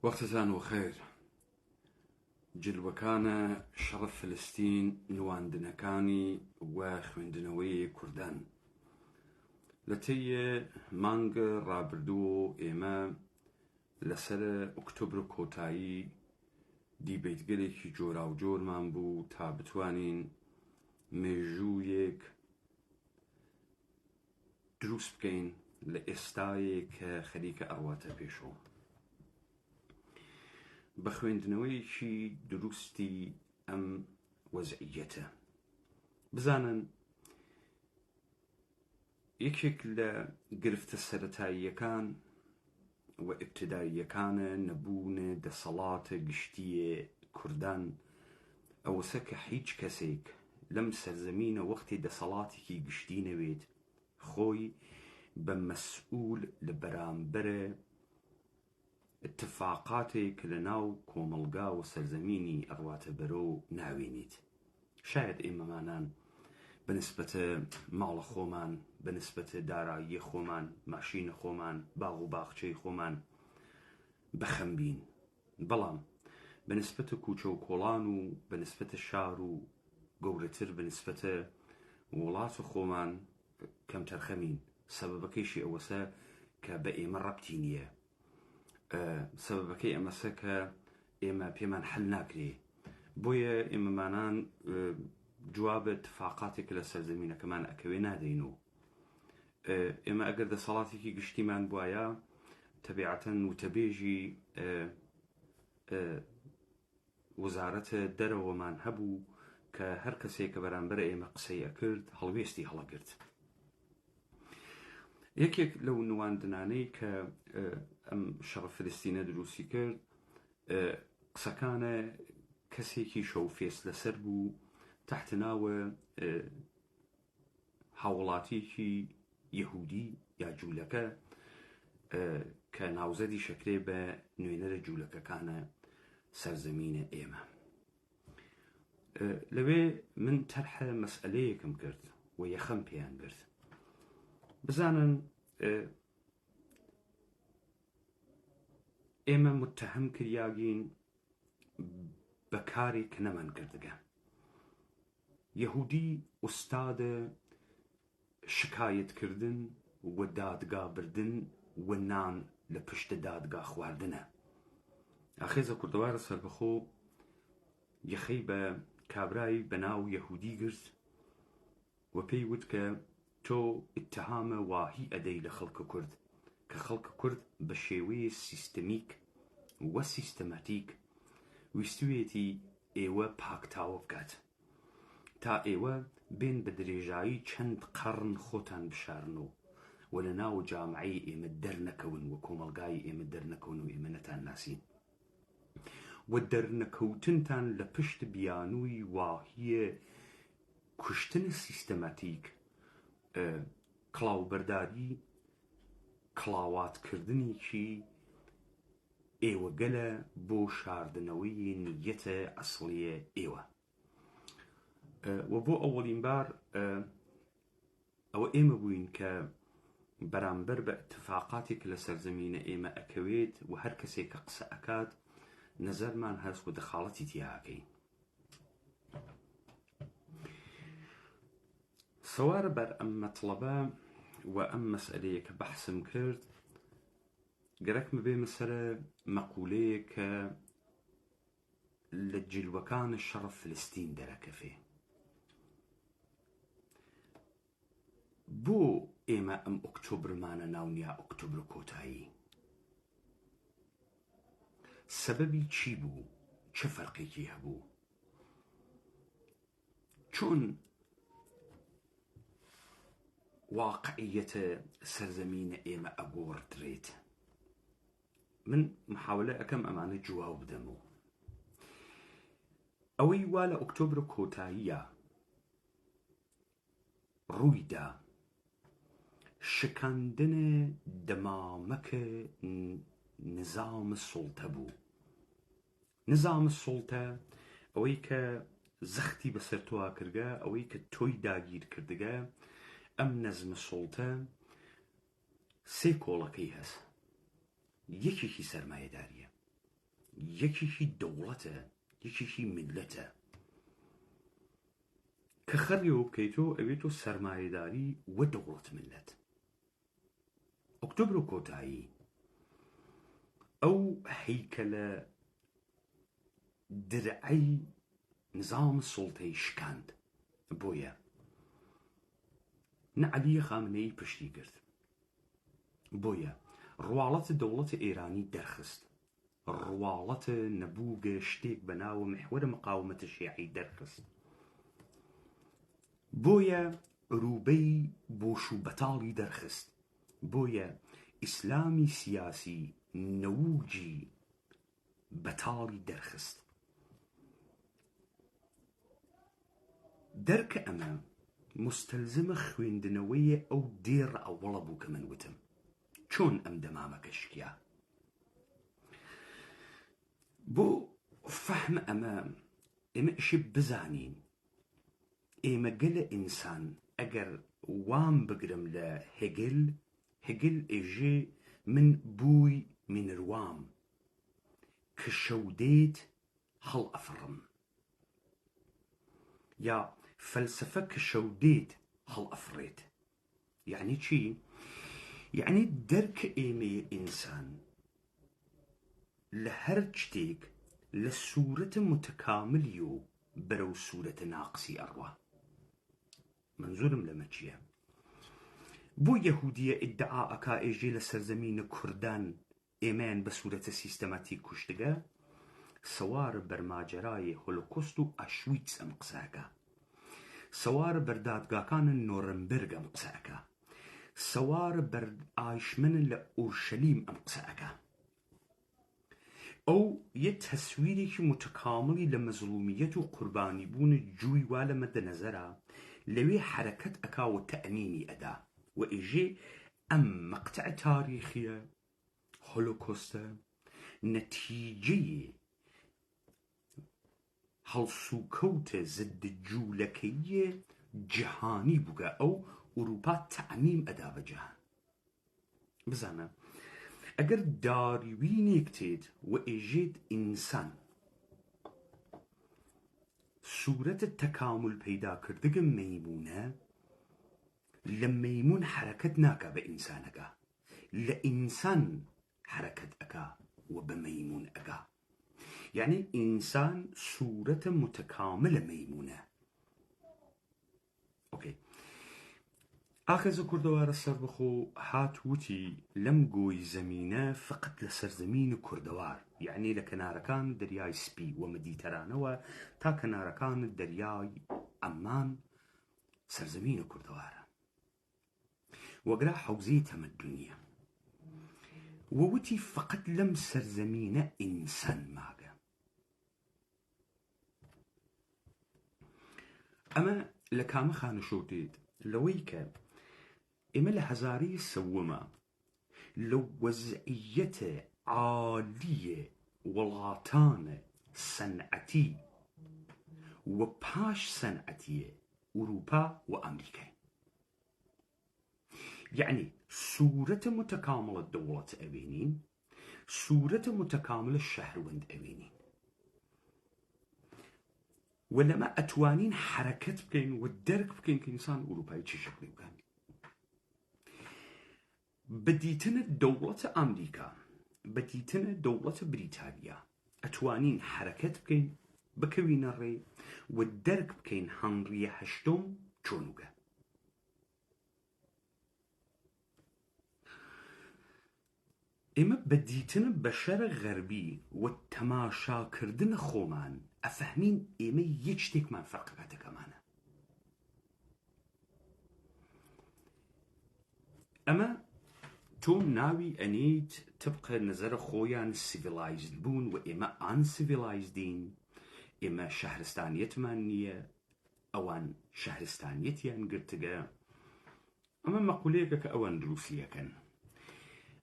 وەختتان وخێر. جلوەکانە شەڕە فلستین نواندنەکانی و خوێندنەوەی کوردان. لە تەیە مانگە ڕابردوو ئێمە لەسەر ئۆکتۆبر کۆتایی دیبەیتگەلێکی جۆراوجۆرمان بوو تا بتوانین مێژوویەک دروست بکەین لە ئێستایەک کە خەریکە ئەڕواتە پێشەوە بە خوێندنەوەیەکی دروستی ئەم وەزعیەتە. بزانن یەکێک لە گرفتە سەرەتاییەکان و ئیبتیداییەکانە نەبوونە دەسەڵاتە گشتیە کوردان ئەوەسە کە هیچ کەسێک لەم سەرزەمینە وەختی دەسەڵاتێکی گشتی نەوێت خۆی بە مەسئول لە بەرامبەرە اتفاقاتێک لە ناو کۆمەلگا و سەرزەمینی ئەڕواتە بەرەو ناوێنیت. شاید ئێمەمانان بەنسبەتە ماڵە خۆمان، بەنسبەتە دارایی خۆمان، ماشینە خۆمان، باغ و باخچەی خۆمان بەخەمبین، بەڵام بەنسبەتە کوچە و کۆڵان و بەنسبەتە شار و گەورەتر بەنسبەتە وڵات و خۆمان کەم تەرخەمین. سەبەبەکەیشی ئەوەسە کە بە ئێمە ڕەبتی نییە. سەبەبەکەی ئەمەسە کە ئێمە پێمان حل ناکرێ. بۆیە ئێمەمانان جوابە اتفاقاتێک لە سەرزەمینەکەمان ئەکەوێ نادەین و ئێمە ئەگەر دەسەڵاتێکی گشتیمان بواە تەبیعەتەن وتەبێژی وەزارەتە دەرەوەمان هەبوو کە هەر کەسێک کە بەرامبەر ئێمە قسەی ئەکرد هەڵوێستی هەڵەگرت. یەکێک لەو نواندنانەی کە ئەم شەڕە فلستینە دروستی کرد قسەکانە کەسێکی شەوفێس لەسەر بوو تحت ناوە هاوڵاتیەکی یەهودی یا جوولەکە کە ناوزەدی شەکرێ بە نوێنەرە جوولەکەکانە سەرزەمینە ئێمە. لەوێ من تەرحە مەسئلەیەکم کرد و یەخەم پێیان کرد. بزانن ئێمە متتەهم کریاگین بە کارێک نەمان کردگە. یەهودی ئوستادە شکایەتکردن و دادگا بردن و نان لە پشتە دادگا خواردنە. ئاخێزە کوردەوارە سەربەخۆ یەخەی بە کابرایی بەناو یەهودی گرت و پێی وت کە تۆ ئیتتهامە واهی ئەدەی لە خەڵکە کورد کە خەڵکە کورد بە شێوەیە سیستەمیک و سیستەماتیک ویستوێتی ئێوە پاکتاوە بکات تا ئێوە بێن بە درێژایی چەند قەڕن خۆتان بشارنەوە و لە ناو جامعەی ئێمە دەرنەکەون و کۆمەلگای ئێمە دەرنەکەون و ئێمە نەتان ناسین و دەرنەکەوتنتان لە پشت بیانووی واهیە کوشتنە سیستەماتیک، کڵاوبەرداری، کڵاواتکردنیکی ئێوە گەلە بۆ شاردنەوەی نیەتە ئەسڵیە ئێوە. و بۆ ئەوەڵین بار ئەوە ئێمە بووین کە بەرامبەر بە اتفاقاتێک لە سەرزەمینە ئێمە ئەکەوێت و هەر کەسێک کە قسە ئەکات نەزەرمان هەست و دەخاڵەتی تیاکەین. سەوارە بەر ئەم مەطلەبە و ئەم مەسئلەیە کە بەحسم کرد گەرەکمە بێمە سەرە مەقولەیە کە لە جلوەکانە شەڕە فلستین دەرەکەفێ. بۆ ئێمە ئەم ئۆکتۆبرمانە ناونیا ئۆکتۆبر کۆتایی؟ سەبەبی چی بوو؟ چه فەرقێکی هەبوو؟ چۆن واقعیەتە سەرزەمینە ئێمە ئەگۆڕدرێت؟ من محاولە ئەەکەم ئەمانە جواب بدەمەوە. ئەوەی وا لە ئۆکتۆبر کۆتاییە ڕوویدا شکاندنە دەمامەکە نظام سوڵتە بوو. نظام سوڵتە ئەوەی کە زەختی بەسەر تۆوا کردگە، ئەوەی کە تۆی داگیر کردگە. ئەم نەزمە سوڵتە سێ کۆڵەکەی هەست. یەکێکی سەرمایەداریە، یەکێکی دەوڵەتە، یەکێکی میلەتە کە خەریەوە بکەیتەوە ئەوێتۆ سەرمایەداری وە دەوڵەت ملەت. ئۆکتۆبر و کۆتایی ئەو هەیکەلە درعەی نظام سوڵتەی شکاند. بۆیە نە عەلیە خامنەی پشتی کرد، بۆیە ڕواڵەتە دەوڵەتە ئێرانی دەرخست، ڕواڵەتە نەبووگە شتێک بەناوە محوەرە مقاومەتە شیعی دەرخست، بۆیە ڕووبەی بۆش و بەتاڵی دەرخست، بۆیە ئیسلامی سیاسی نەووجی بەتاڵی دەرخست. دەرکە ئەمە مستەلزمە خوێندنەوەیە ئەو دێڕە ئەوڵە بوو کە من وتم چۆن ئەم دەمامەکە شکیا. بۆ فەحمە ئەمە ئێمە ئیشی بزانین ئێمە گەلە ئینسان ئەگەر وام بگرم لە هێگل ئێژێ من بووی مینروام کە شەودێت هەڵ ئەفڕم، یا فەلسفە کە شەودێت هەڵ ئەفڕێت. یعنی چی؟ یعنی دەرکە ئێمەیە ئینسان لە هەر شتێک لە سوورەتە متکاملی و بەرەو سوورەتە ناقسی ئەڕوا. منزورم لەمە چییە؟ بۆ یەهودیە ئیدعا ئەکا ئێژێ لە سەرزەمینە کوردان ئێمەیان بە سوورەتە سیستەماتیک کوشتگە، سەوارە بەرماجەرای هۆلۆکۆست و ئاشویتس ئەم قسەکە، سەوارە بەردادگاکانە نۆرنبرگ ئەم قسەکە، سەوارە بەر ئایشمنە لە ئورشەلیم ئەم قسەکە. ئەو یە تەسویرێکی متکاملی لە مەزلومیەت و قوربانی بوون جووی وا لە مەدەنەزەرە لەوێ حرەکەت ئەکا و تەئەمینی ئەدا و ئێژێ ئەم مەقتع تاریخیە هۆلۆکۆستە نەتیجەی هەڵسوکەوتە زد جوولەکەیە جیهانی بووگە ئەو ئوروپا تەعمیم ئەدا بە جیهان. بزانە ئەگەر داروینێک تێت و ئێژێت ئینسان سوورەتە تەکامل پەیداکردگە مەیمونە، لە مەیمون حرەکەت ناکە بە ئینسانەکە، لە ئینسان حرەکەت ئەکا و بە مەیمون ئەکا. یعنی ئینسان سوورەتە متکاملە مەیمونە. ئۆکەی ئاخەزە کوردەوارە سەربەخۆ هاتووتی لەم گۆی زەمینە فقط لە سەرزەمین کوردەوار، یعنی لە کەنارەکان دەریای سپی و مەدیتەرانەوە تا کەنارەکان دەریای ئەمان سەرزەمینە کوردەوارە، وەگرا حەوزەی تەمەدونیە، ووتی فقط لەم سەرزەمینە ئینسان ماگە. ئەمە لە کامە خانەشۆتێت لەوەی کە ئێمە لە هەزاری سەووەمە لە وەزعیەتە عالیە وڵاتانە سەنعەتی و پاش سەنعەتیە ئوروپا و ئەمریکای. یعنی سوورەتە متکاملە دەوڵەت ئەوێنین، سوورەتە متکاملە شەهروەند ئەوێنین، و لەمە ئەتوانین حرەکەت بکەین و دەرک بکەین کە ئینسان ئوروپای چی شەکلی بکەن. بەدیتنە دەوڵەتە ئەمریکا، بەدیتنە دەوڵەتە بریتانیا ئەتوانین حرەکەت بکەین بکەوینە ڕێ و دەرک بکەین هەنریە هەشتۆم چۆنوگە. ئێمە بەدیتنە بەشەرە غەربی و تەماشاکردنە خۆمان ئەفەهمین ئێمە یەک شتێکمان فەرقەکاتەکەمانە. ئەمە تۆ ناوی ئەنیت تبقە نەزەرە خۆیان سیڤیلایزد بوون و ئێمە ئان سیڤیلایزدین، ئێمە شەهرستانیەتمان نییە، ئەوان شەهرستانیەتیان گرتگە. ئەمە مەقولەیەکە کە ئەوان دروستیەکەن.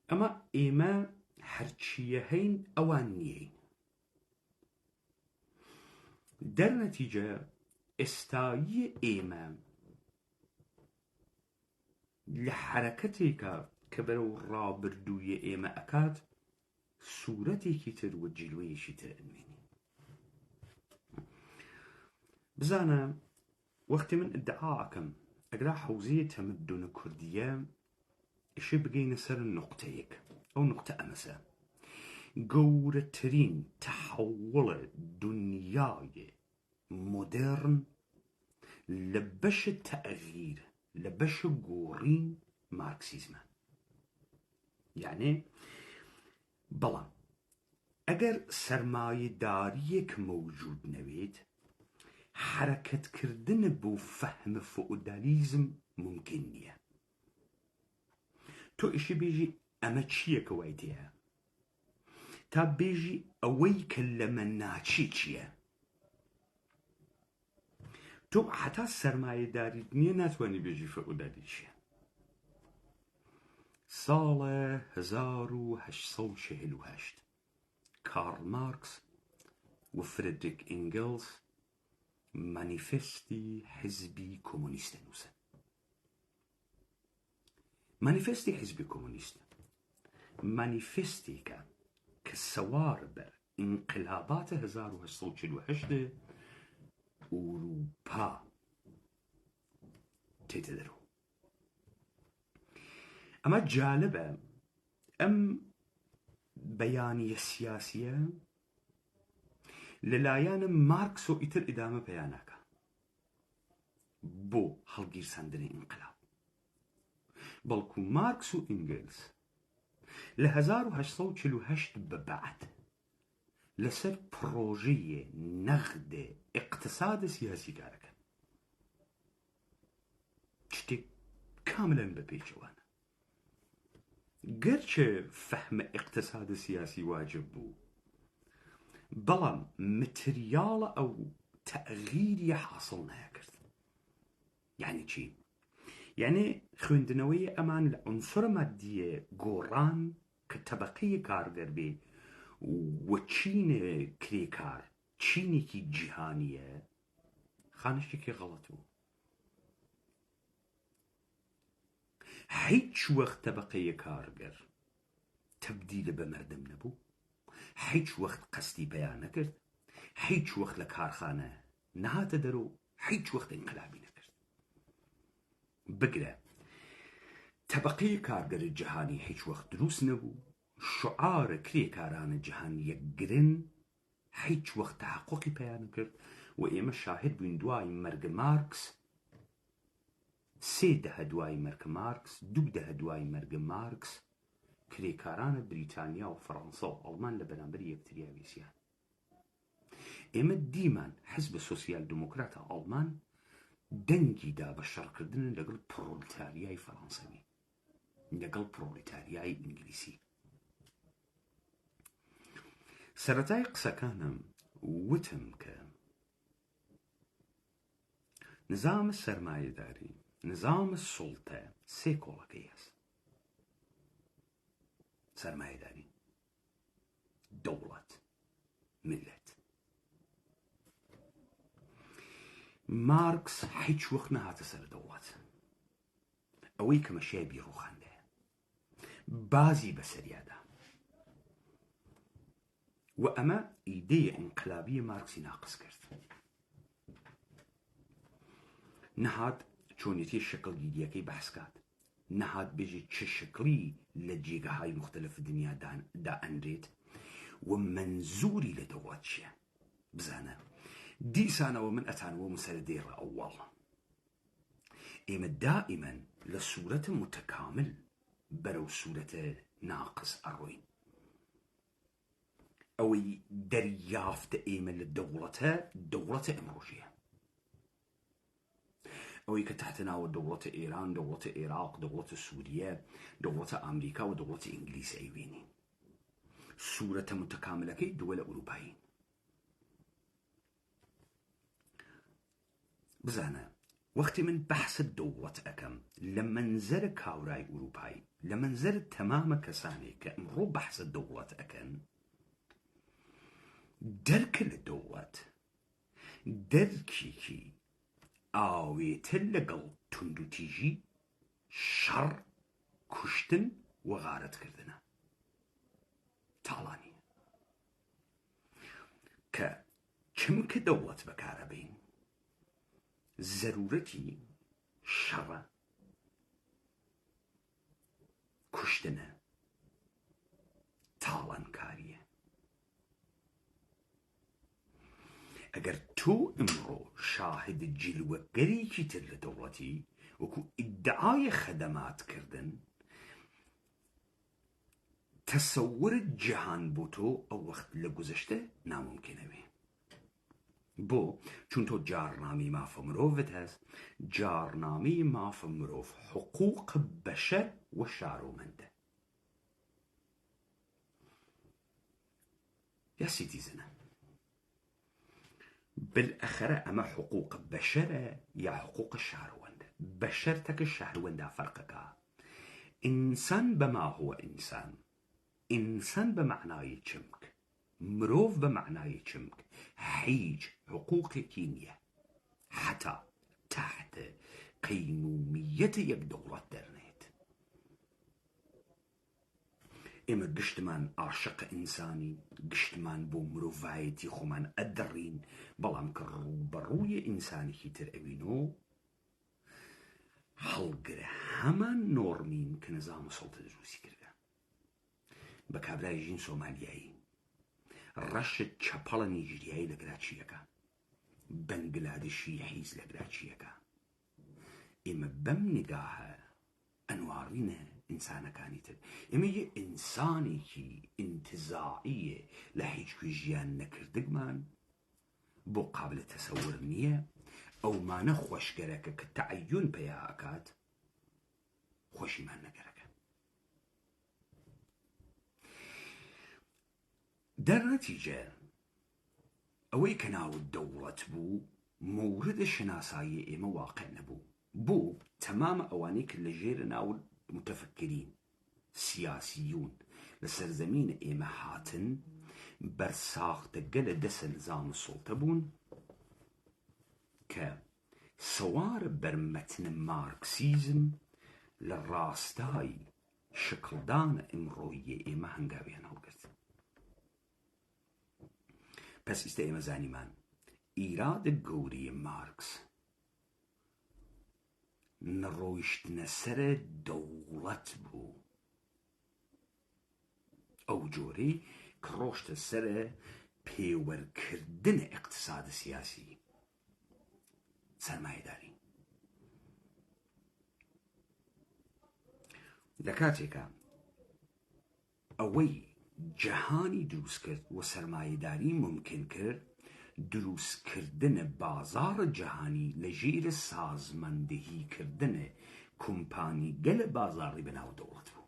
ئەمە ئێمە هەرچیە هەین ئەوان نییەین. دەرنەتیجە ئێستایی ئێمە لە حرەکەتێکە کە بەرەو ڕابردوویە ئێمە ئەکات سوورەتێکی تر و جیلوەیەکی تر ئەنوێنی. بزانە وەختی من ئدعا ئەکەم ئەگرا حوزەیە تەمەدونە کوردیە ئیشێ بگەینە سەر نقطەیەک. ئەو نقطە ئەمەسە: گەورەترین تەحوڵە دنیای مۆدێرن لە بەشە تەغییر، لە بەشە گۆڕین مارکسیزمە. یعنی بەڵام ئەگەر سەرمایەداریەک مەوجود نەوێت، حرەکەتکردنە بۆ فەهمە فۆئودالیزم ممکن نییە. تۆ ئیشی بێژی ئەمە چییە کە وای تێیە، تا بێژی ئەوەی کە لەمە ناچی چییە. تۆ حتا سەرمایەداریت نییە ناتوانانی بێژی فەئودالی چییە. ساڵە 1848 کارل مارکس و فرێدریک ئینگلز مانیفێستی حزبی کۆمۆنیستە نووسن. مانیفێستی حزبی کۆمۆنیستە مانیفێستێکە کە سەوار بەر ئینقلاباتە 1848 ئوروپا تێتە دەرەوە. ئەمە جالبە، ئەم بەیانیە سیاسیە لەلایەنە مارکس و ئیتر ئیدامە پەیاناکە بۆ هەڵگیرساندنی ئینقلاب. بەڵکو مارکس و ئینگلز لە 1848 بەبعد لەسەر پرۆژەیە نەغدە ئیقتسادە سیاسی کارەکەن، شتێک کاملەن بەپێچەوانە. گەرچە فەهمە ئیقتسادە سیاسی واجب بوو، بەڵام متریاڵە ئەو تەغییری حاصل نەکرد. یعنی چی؟ یعنی خوێندنەوەی ئەمان لە عنسرە مادیە گۆڕان کە تەبەقەی کارگەر بێ و چینە کرێکار، چینێکی جیهانیە، خانشتێکی غەڵەت بوو. هیچ وەخت تەبەقەی کارگەر تەبدیلە بە مەردم نەبوو، هیچ وەخت قەستی پەیان نەکرد، هیچ وەخت لە کارخانە نەهاتە دەرەوە، هیچ وەخت ئینقلابی نەکرد. بگرە تەبەقەی کارگەری جیهانی هیچ وەخت دروست نەبوو، شعارە کرێکارانە جیهانی یەکگرن هیچ وەخت تەحەققی پەیان نەکرد. و ئێمە شاهد بووین دوای مەرگە مارکس، 3 دەهە دوای مەرگە مارکس، 2 دەهە دوای مەرگە مارکس، کرێکارانە بریتانیا و فەڕەنسا و ئەڵمان لە بەرامبەر یەکتریا ویسیان. ئێمە دیمان حزب سۆسیال دموکراتە ئەڵمان دەنگیدا بە شەڕکردن لەگەڵ پرۆلتاریای فەڕەنسەوی، لەگەڵ پرۆلتاریای ئینگلیسی. سەرەتای قسەکانم وتم کە نظام سەرمایەداری، نظام سوڵتە 3 کۆڵەکەی هەست: سەرمایەداری، دەوڵەت، ملت. مارکس هیچ وەخت نەهاتە سەر دەوڵەت، ئەوەی کە مەشای بیرۆخاندەیە بازی بەسەریادا، و ئەمە ئیدەیە ئینقلابیە مارکسی ناقص کرد. نەهات چۆنیەتی شەکڵگیریەکەی بەحسکات، نەهات بێژی چه شکلی لە جێگەهای مختلف دنیا دائەنرێت و منزوری لە دەوڵەت چییە. بزانە دیسانەوە من ئەتانەوە مسەردێڕە ئەوڵ. ئێمە دائیمەن لە سوورەتە متەکامل بەرەو سوورەتە ناقص ئەڕۆین. ئەوەی دەریافتە ئێمە لە دەوڵەتە ئەمڕۆژیە، ئەوەی کە تحتناوە دەوڵەتە ئێران، دەوڵەتە عێراق، دەوڵەتە سووریە، دەوڵەتە ئەمریکا و دەوڵەتە ئینگلیس ئەیبینی. سوورەتە متەکاملەکەی دووە لە ئوروپایی. بزانە وەختی من بەحسە دەوڵەت ئەەکەم لە منزەرە کاورای ئوروپایی، لە منزەرە تەمامە کەسانێک کە ئەمڕۆ بەحسە دەوڵەت ئەەکەن، دەرکە لە دەوڵەت دەرکێکی ئاوێتر لەگەڵ توندوتیژی، شەڕ، کوشتن و غارەتکردنە. تاڵانی کە چمکە دەوڵەت بەکارەبین زەرورەتی شەڕە، کوشتنە، تاڵانکاریە. ئەگەر تۆ ئەمڕۆ شاهد جلوەگەرێکی تر لە دەوڵەتی وەکو ئیدعای خەدەماتکردن، تەسەورت جیهان بۆ تۆ ئەو وەخت لە گوزەشتە ناممکینەوێ. بۆ چون تۆ جارنامەی مافە مرۆڤت هەست، جارنامەی مافە مرۆڤ حقوق بەشەر و شارۆمەندە یا سیتیزنە. بالأخرە ئەمە حقوق بەشەرە یا حقوق شارۆوەندە. بەشەر تەکە شارۆوەندا فەرقەکە. ئینسان بەما هو ئینسان، ئینسان بە معنای چمک، مرۆڤ بە معنای چمک هیچ حقوقێکی نییە حتا تحت قەیمومیەتە یەک دەوڵەت دەرنێت. ئێمە گشتمان عاشق ئینسانی، گشتمان بۆ مرۆڤایەتی خۆمان ئەدەڕین، بەڵام کە ڕووبەڕووی ئینسانێکی تر ئەوینۆ هەڵگرە هەمان نۆڕمین کە نظام سەڵتە دروستی کردە. بە کابرای ژین سۆمالیایی ڕەشت چەپەڵە نیجریایی لە گراچیەکە، بەنگلادشی حیز لە گراچیەکە. ئێمە بەم نگاهە ئەنوارینە ئینسانەکانی تر. ئێمە یە ئینسانێکی ئینتزاعیە لە هیچ کوێ ژیان نەکردگمان بۆ قابل تەسەور نییە. ئەومانە خۆشگەرەکە کە تەعەیون پێیا ئەکات خۆشیمان نەگەرەکە. دەرنەتیجە ئەوەی کە ناو دەوڵەت بوو موردە شناسایی ئێمە واقع نەبوو. بۆ تەمامە ئەوانەی کە لە ژێرە ناو متەفەکرین سیاسیون لە سەرزەمینە ئێمە هاتن بەرساختە گەلە دەسە نظام سڵتە بوون کە سەوارە بەرمەتنە مارکسیزم لە ڕاستای شکڵدانە ئەمڕۆیی ئێمە هەنگاویان هەڵگرت. پس ئیستا ئێمە زانیمان ئیرادە گەورەی مارکس نەڕۆیشتنە سەرە دەوڵەت بوو، ئەو جۆرەی کە ڕۆشتە سەرە پێوەرکردنە ئیقتساد سیاسی سەرمایەداری. لە کاتێکە ئەوەی جەهانی دروست کرد و سەرمایەداری ممکن کرد دروستکردنە بازارە جەهانی لە ژێرە سازماندەهیکردنە کۆمپانی گەلە بازاڕی بەناو دەوڵەت بوو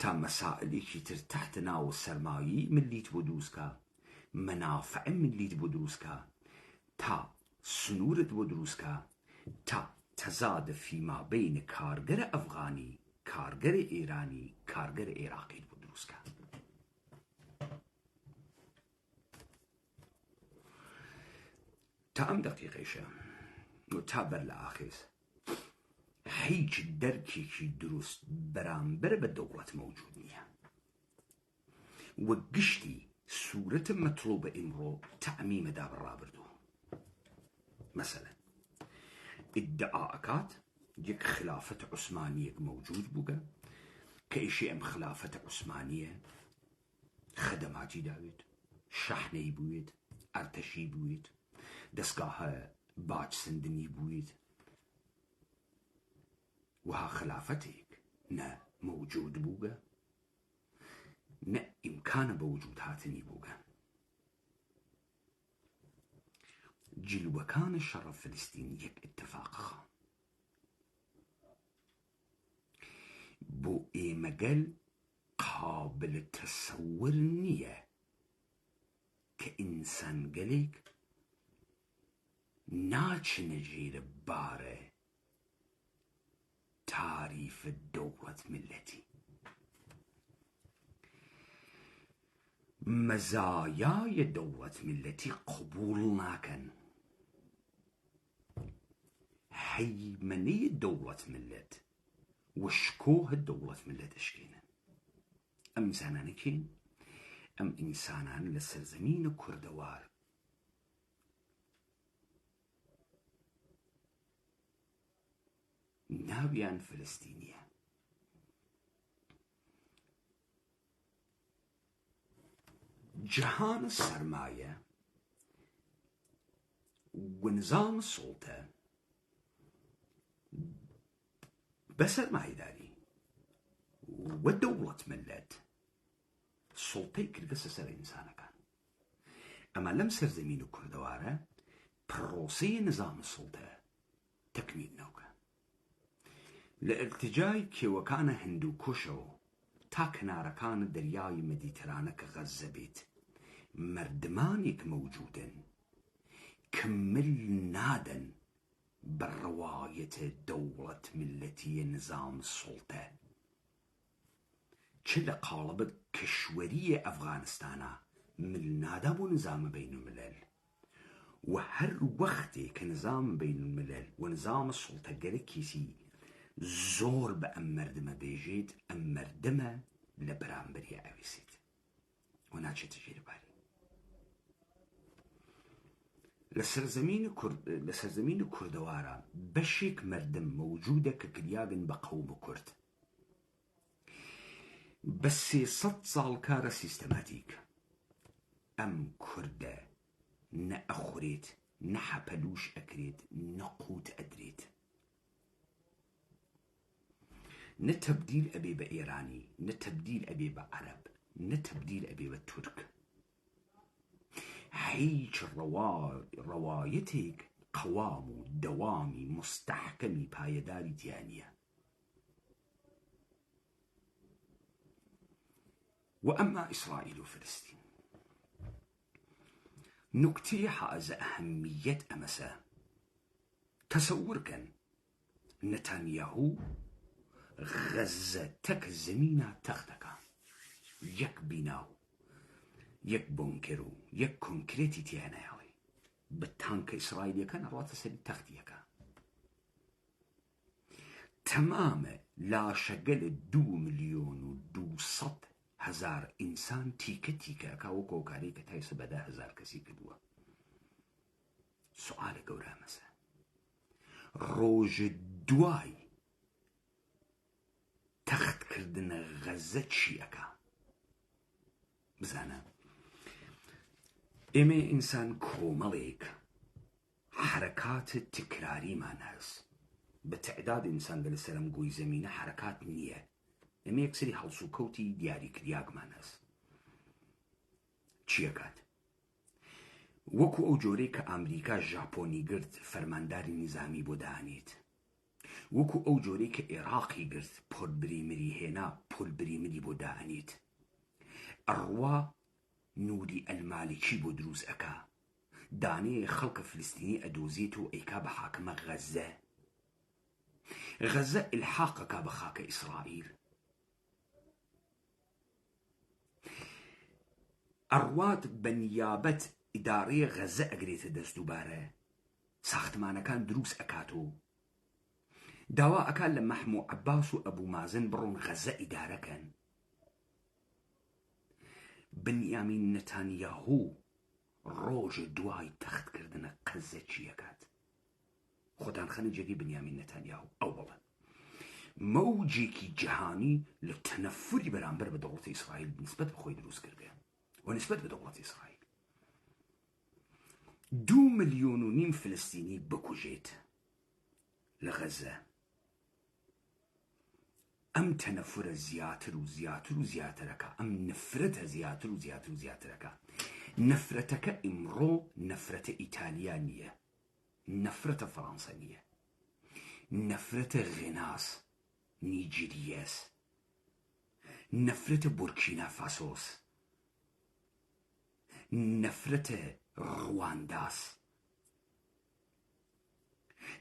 تا مەسائلێکی تر تحت ناو سەرمایی ملیت بۆ دروستکە، مەنافع ملیت بۆ دروستکە، تا سنوورت بۆ دروستکە، تا تەزادە فیما بینە کارگەرە ئەفغانی، کارگەرە ئێرانی، کارگەرە عێراقیت بۆ دروستکە. تا ئەم دەقیقەیشە و تا بەر لە ئاخێز هیچ دەرکێکی دروست بەرامبەر بە دەوڵەت مەوجود نییە. وە گشتی سوورەتە مەطلوبە ئیمڕۆ تەعمیمەدا بەڕابردوو. مەسەلەن ئیدعا ئەکات یەک خلافەت عوسمانیەک مەوجود بووگە کە ئیشی ئەم خلافەتە عوسمانیە خەدەماتی داوێت، شەحنەی بووێت، ئەرتەشی بووێت، دەستگاهە باج سندنی بوویت. وها خلافەتێک نە مەوجود بووگە نە ئیمکانە بە وجود هاتنی بووگە. جلوەکانە شەڕە فلستین یەک ئیتفاقە بۆ ئێمەگەل قابل تەسەور نییە کە ئینسان گەلێک ناچنە ژێرە بارە تاریفە دەوڵەت ملەتی. مەزایای دەوڵەت ملەتی قبوڵ ناکەن. هەیمەنەی دەوڵەت ملەت وشکۆه دەوڵەت ملەت ئەشکێنن. ئەم ئینسانانە کێن؟ ئەم ئینسانان لە سەرزەمینە کوردەوار ناویان فلستینیە. جەهانە سەرمایە و نظام سڵتە بە سەرمایەداری و دەوڵەت ملەت سڵتەی کردەسە سەر ئینسانەکان. ئەمە لەم سەرزەمین و کوردەوارە پرۆسەی نظام سڵتە تەکمیل نەوکە لە ئەرتجای کێوەکانە هندوکوشەوە تا کەنارەکانە دەریای مەدیترانە کە غەزە بێت مردمانێک مەوجودن کە مل نادەن بە ڕەوایەتە دەوڵەت ملەتیە نظام سڵتە چ لە قاڵبە کەشوەریە ئەفغانستانە مل نادا بۆ نظامە بین الملل و هەر وەختێ کە نظام بین الملل و نظام سڵتە گەلێکیسی زۆر بە ئەم مردمە بێژێت ئەم مردمە لە بەرامبەری ئەویسێت و ناچێتە ژێرباری. لە سەرزەمین کوردەوارە بەشێک مردم مەوجودە کە کریاگن بە قەوم کورد بە 300 ساڵ کارە سیستەماتیک. ئەم کوردە نە ئەخورێت نە حەپەلوش ئەکرێت نە قووت ئەدرێت نە تەبدیل ئەبێ بە ئێرانی نە تەبدیل ئەبێ بە عەرەب نە تەبدیل ئەبێ بە تورک. هیچ ڕەوایەتێک قەوام و دەوامی مستەحکەمی پایەداری تیانیە. و ئەمما ئیسرائیل و فلسطین نکتەی حائزە ئەهەمیەت ئەمەسە. تەسەورکەن نەتانیاهو غەزە تەک زەمینە تەختەکە یەک بیناو یەک بۆنکەر و یەک کۆنکرێتی تیانایڵێ بە تانکە ئیسرائیلیەکە نەڕاتە سەری تەختیەکە تەمامە لاشەگەلە 2,200,000 ئینسان تیکە تیکەکە وە کۆکاری کە تایسە بە 10,000 کەسی کردووە. سوالە گەورە مەسە ڕۆژە دوای تەختکردنە غەزە چی ئەکا؟ بزانە ئێمە ئینسان کۆمەڵێک حرەکاتە تکراریمان هەست بە تەعداد ئینسان لە سەرم گۆی زەمینە حرەکات نییە. ئێمە یەکسری هەڵس و کەوتی دیاریکریاکمان هەست. چیەکات؟ وەکو ئەو جۆرەی کە ئەمریکا ژاپۆنی گرت فەرمانداری نظامی بۆ دانێت، وەکو ئەو جۆرەی کە عێراقی گرت پۆلبریمری هێنا پۆلبریمری بۆ دانێت، ئەڕوا نوری ئەلمالکی بۆ دروست ئەکا دانەیە خەڵکە فلستینی ئەدۆزێت و ئەیکا بە حاکمە غەزە. غەزە ئیلحاقەکا بە خاکە ئیسرائیل. ئەڕوات بە نیابەت ئیدارەیە غەزە ئەگرێتە دەست دووبارە ساختمانەکان دروست ئەکاتۆ داوا ئەکات لە مەحموود عەباس و ئەبوو مازن بڕۆن غەزە ئیدارەکەن. بنیامین نەتانیاهو ڕۆژە دوای تەختکردنە غەزە چیەکات؟ خۆتان خەنە جێگەی بنیامین نەتانیاهو ئەوەڵە مەوجێکی جیهانی لە تەنەفوری بەرامبەر بە دەوڵەتی ئیسرائیل نسبەت بە خۆی دروست کردە و نسبەت بە دەوڵەتی ئیسرائیل 2,5 ملیۆن فلستینی بکوژێت لە غەزە. ئەم تەنەفورە زیاتر و زیاتر و زیاترەکە، ئەم نفرەتە زیاتر و زیاتر و زیاترەکە. نفرەتەکە ئیمڕۆ نفرەتە ئیتالیا نییە، نفرەتە فەڕەنسە نییە، نفرەتە غێناس نیجیریەس، نفرەتە بورکینا فاسۆس، نفرەتە ڕوانداس،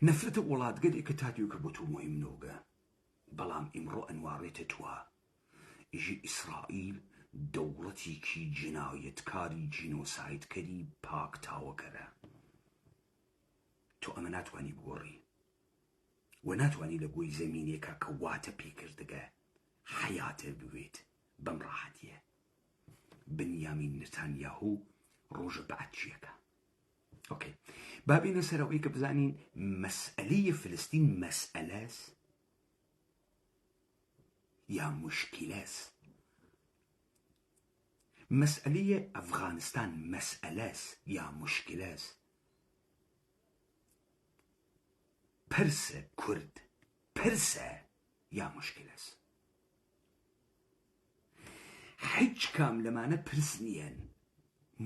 نفرەتە وڵاتگەلێکە تاتیوکە بۆ تۆ مهم نۆگە. بەڵام ئیمڕۆ ئەنوارێتە تووە ئیژی ئیسرائیل دەوڵەتێکی جنایەتکاری جینۆسایدکەری پاک تاوەکەرە. تۆ ئەمە ناتوانی بگۆڕی و ناتوانی لە گۆی زەمینێکە کە واتە پێکردگە حیاتە بوێت بەم ڕاحەتیە. بنیامین نتانیاهو ڕۆژە بەعەتچیەکە. ئۆکەی، با بینە سەر ئەوەی کە بزانین مەسئەلەی فلستین مەسئەلەس یا مشکلەس. مەسئەلەی ئەفغانستان مەسئەلەس یا مشکلەس. پرسە کورد پرسە یا مشکلەس. هیچ کام لەمانە پرس نیەن،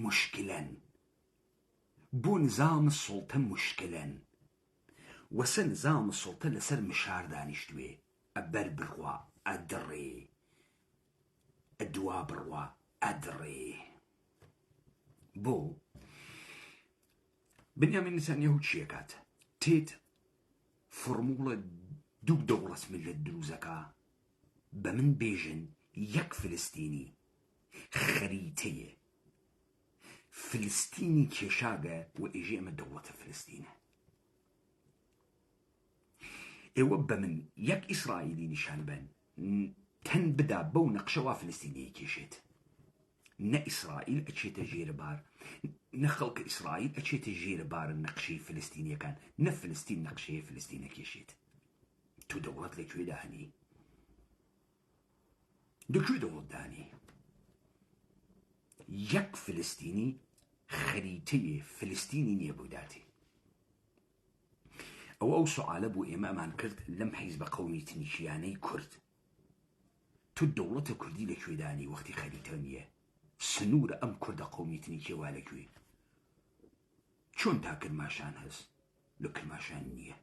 مشکلەن. بۆ نظام سڵتە مشکلەن. وەسە نظام سڵتە لەسەر مشار دانیشتوێ، ئەبەر بڕوا ئەدڕێ، ئەدوا بڕوا ئەدڕێ. بۆ بنیامین نتانیاهو چیەکات؟ تێت فڕموڵە دوو دەوڵەت میلەت دروزەکە. بە من بێژن یەک فلستینی خەریتەیە، فلستینی کێشاگە و ئێژێ ئەمە دەوڵەتە فلستینە. ئێوە بە من یەک ئیسرائیلی نیشان بن تەن بدا بەو نەقشەوە فلستینی کێشێت. نە ئیسرائیل ئەچێتە ژێرە بار، نە خەڵکە ئیسرائیل ئەچێتە ژێرە بارە نەقشەی فلستینیەکان، نە فلستین نەقشەیە فلستینە کێشێت. تو دەوڵەت لەکوێ داهەنی؟ لەکوێ دەوڵەت دانی؟ یەک فلستینی خەریتەیە، فلستینی نییە بۆ داتی. ئەو سوالە بۆ ئێمە ئەمان کرد لەم حیزبە قەومی تنیشیانەی کورد. تو دەوڵەتە کوردی لەکوێ دانی وەختی خەریتە نییە؟ سنوورە ئەم کوردە قەومی تنیشیە وا لەکوێ؟ چۆن تا کرماشان هەست؟ لە کرماشان نییە.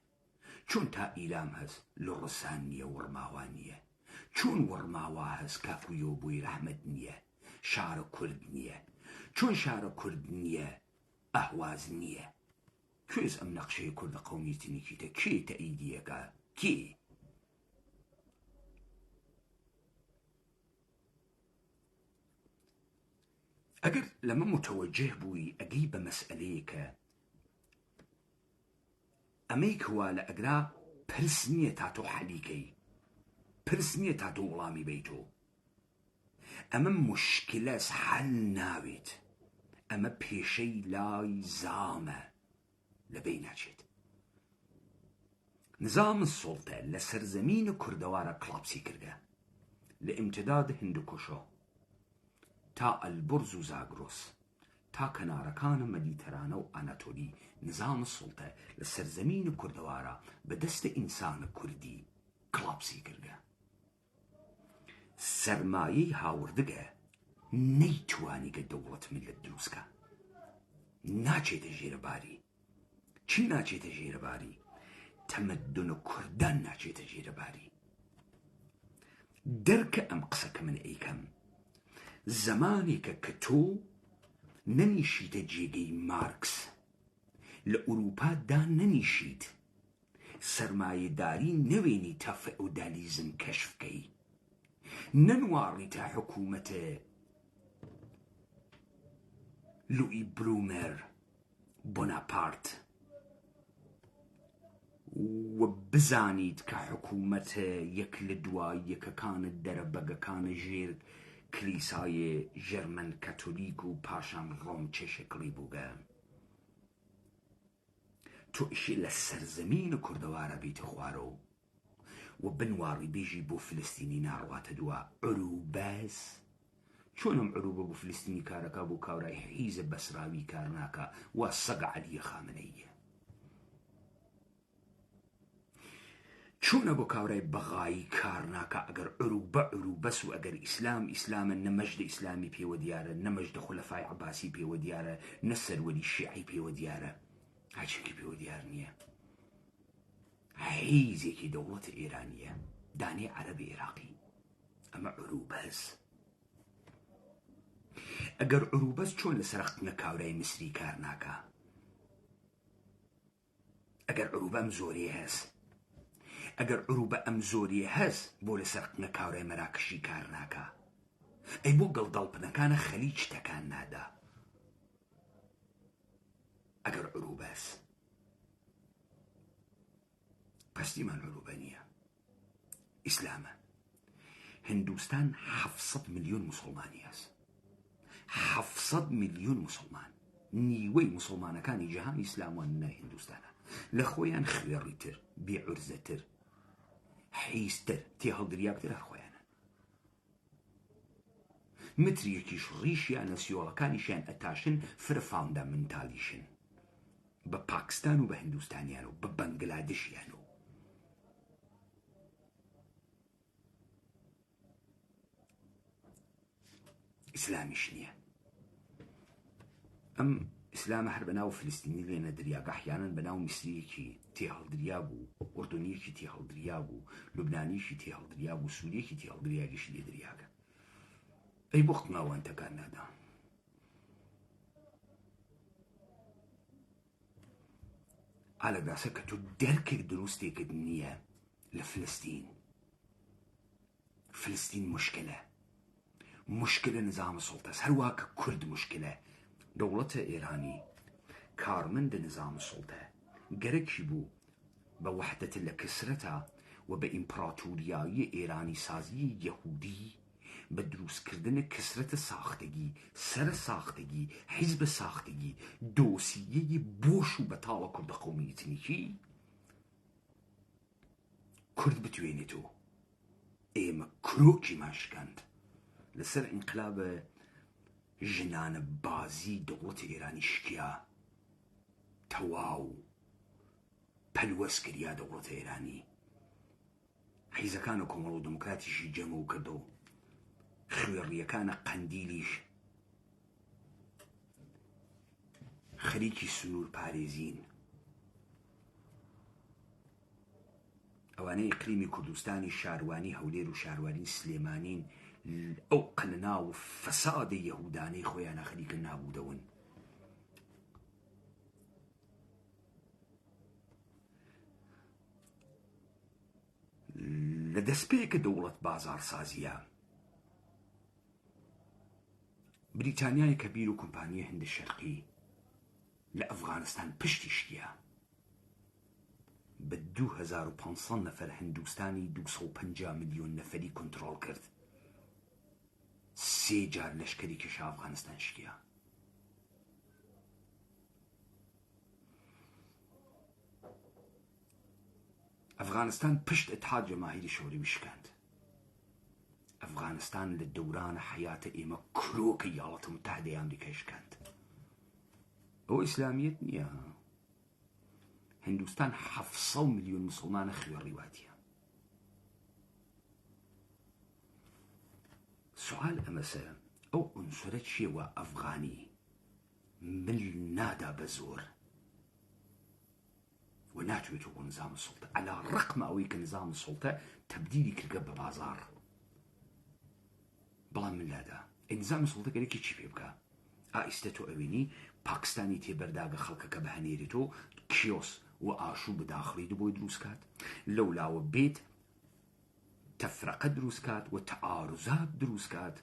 چۆن تا ئیلام هەست؟ لە ڕسان نییە، وەرماوان نییە. چۆن وەرماوا هەست کاکوویەوە بۆی ڕەحمەت نییە، شارە کورد نییە؟ چۆن شارە کورد نییە، ئەهواز نییە؟ کوێز ئەم نەقشەیە کوردە قەومی تنیکیتە؟ کێ تەئیدیەکە؟ کێ؟ ئەگەر لەمە متەوەجه بووی ئەگەی بە مەسئلەیەکە ئەمەی کەوا لە ئەگرا پرس نییە تا تۆ حەلیکەی، پرس نییە تا تۆ وەڵامی بیتۆ. ئەمە مشکلەس، حەل ناوێت. ئەمە پێشەی لای زامە، لەبەی ناچێت. نظام سڵتە لە سەرزەمینە کوردەوارە کڵاپسی کردە، لە ئیمتداد هندوکوشۆ تا ئەلبرز و زاگرۆس تا کەنارەکانە مەدیتەرانە و ئاناتۆلی. نظام سڵتە لە سەرزەمینە کوردەوارە بە دەستە ئینسانە کوردی کڵاپسی کردە. سەرمایەی هاوردگە نەیتوانیگە دەوڵەت میلەت دروستکە، ناچێتە ژێرەباری. چی ناچێتە ژێرەباری؟ تەمەدونە کوردان ناچێتە ژێرەباری. دەرکە ئەم قسەکە من ئەیکەم زەمانێکە کە تۆ نەنیشیتە جێگەی مارکس، لە ئوروپادا نەنیشیت، سەرمایەداری نەوێنی تا فەئودالیزم کەشفکەی، نەنواڕیتە حکوومەتە لوئی بلومەر بۆناپارت و بزانیت کە حکوومەتە یەک لە دوای یەکەکانت دەرەبەگەکانە ژێر کلیسایە ژەرمەن کاتۆلیک و پاشان ڕۆم چه شکلی بووگە. تۆ ئیشی لە سەرزەمینە کوردەوارە بیتە خوارەوە و بنواڕی بێژی بۆ فلستینی ناڕواتە دووە عروبەس. چۆن ئەم عروبە بۆ فلستینی کارەکە بۆ کاورای حیزە بەسراوی کار ناکە و سەگە عەلیە خامنەییە؟ چۆنە بۆ کاورای بەغایی کار ناکە ئەگەر عروبە عروبەس و ئەگەر ئیسلام ئیسلامە، نەمەژدە ئیسلامی پێوە دیارە، نەمەژدە خولەفای عەباسی پێوە دیارە، نە سەروەری شیعی پێوە دیارە، هەرچێکی پێوە دیار نییە. حیزێکی دەوڵەتە ئێرانیە، دانێ عەرەبی عێراقی. ئەمە عروبەس. ئەگەر عروبەس چۆن لەسەر قنگە کاورای مسری کار ناکە؟ ئەگەر عروبە ئەم زۆریە هەست، ئەگەر عروبە ئەم زۆریە هەست بۆ لەسەر قنگە کاورای مەراکشی کار ناکە، ئەی بۆ گەڵدەڵپنەکانە خەلیج تەکان نادا؟ ئەگەر عروبەس پەس دیمان عروبە نییە، ئیسلامە. هندوستان 700 ملیۆن مسلمانی هەست. 700 ملیۆن مسلمان، نیوەی مسلمانەکانی جیهانی ئیسلاموان لە هندوستانە، لە خۆیان خوێڕیتر، بێعورزەتر، حیزتر، تێ هەڵدریابتر هەر خۆیانە. متریەکیش ڕیشیان لە سیۆڵەکانیشیان ئەتاشن، فرە فاوندامنتالیشن بە پاکستان و بە هندوستانیان و بە بەنگلادێشیان و ئیسلامیش نییە. ئەم ئیسلامە هەر بەناو فلستینی لێنە دریاگە، حیانەن بەناو میسریەکی تێ هەڵدریا بوو، ئوردونیەکی تێ هەڵدریا بوو، لوبنانیشی تێ هەڵدریا بوو، سووریەکی تێ هەڵدریاگەشی لێ دریاگە. ئەی بۆ قناوان تەکان نادا. ئالەگاسە کە تۆ دەرکێک دروستێکت نییە لە فلستین. فلستین مشکلە نظام سڵتەس، هەروە کە کورد مشکلە. دەوڵەتە ئێرانی کارمەندە نظام سڵتە گەرەکی بوو بە وەحدەتە لە کسرەتە و بە ئیمپراتوریایی ئێرانی سازی یەهودی، بە دروستکردنە کسرەتە ساختگی، سەرە ساختگی، حیزبە ساختگی، دۆسیەی بۆش و بەتاڵە کوردە قەومی ئتنیکی کورد بتوێنێتەوە. ئێمە کرۆکی ماشکاند لەسەر ئینقلابە ژنانە بازی دەوڵەتی ئێرانی شکیا، تەواو پەلوەس کریا دەوڵەتە ئێرانی. حیزەکانە کۆمەڵ و دموکراتیشی جەمە و کردەوە، خوێڕیەکانە قەندیلیش خەریکی سنوور پارێزین. ئەوانەی ئیقلیمی کوردستانی شاروانی هەولێر و شاروانی سلێمانین ئەو قەننا و فەسادی یەهودانەی خۆیانە خەریکە نابوودەون. لە دەستپێکە دەوڵەت بازار سازیە بریتانیای کەبیر و کۆمپانیە هەندە شەرقی لە ئەفغانستان پشتی شتیە بە 2500 نەفەر هندوستانی 250 ملیۆن نەفەری کۆنتڕۆڵ کرد. 3 جار لەشکەری کێشە ئەفغانستان شکیە. ئەفغانستان پشت ئەتحاد جەماهیری شۆری وشکاند. ئەفغانستان لە دەورانە حیاتە ئێمە کرۆکە یاڵەتە متحدەی ئەمریکای شکاند. ئەوە ئیسلامیەت نییە. هندوستان 700 ملیۆن مسلمانە خوێڕیواتیە. سوال ئەمەسە ئەو ئونسورە چیەوە ئەفغانی مل نادا بە زۆر و ناتوێتەوە بۆ نظام سڵتە، عەلا ڕەقمە ئەوەی کە نظام سڵتە تەبدیلی کردە بە بازار. بەڵام من لادا نظام سڵتە گەرەکی چی پێ بکە؟ ئائیستە تۆ ئەوێنی پاکستانی تێبەرداگە خەڵکەکە بەهەنێرێتەوە کیۆس و ئاشوو بەداخڵی بۆی دروست کات، لەولاوە بێت تەفرەقە دروست کات و تەعارزات دروست کات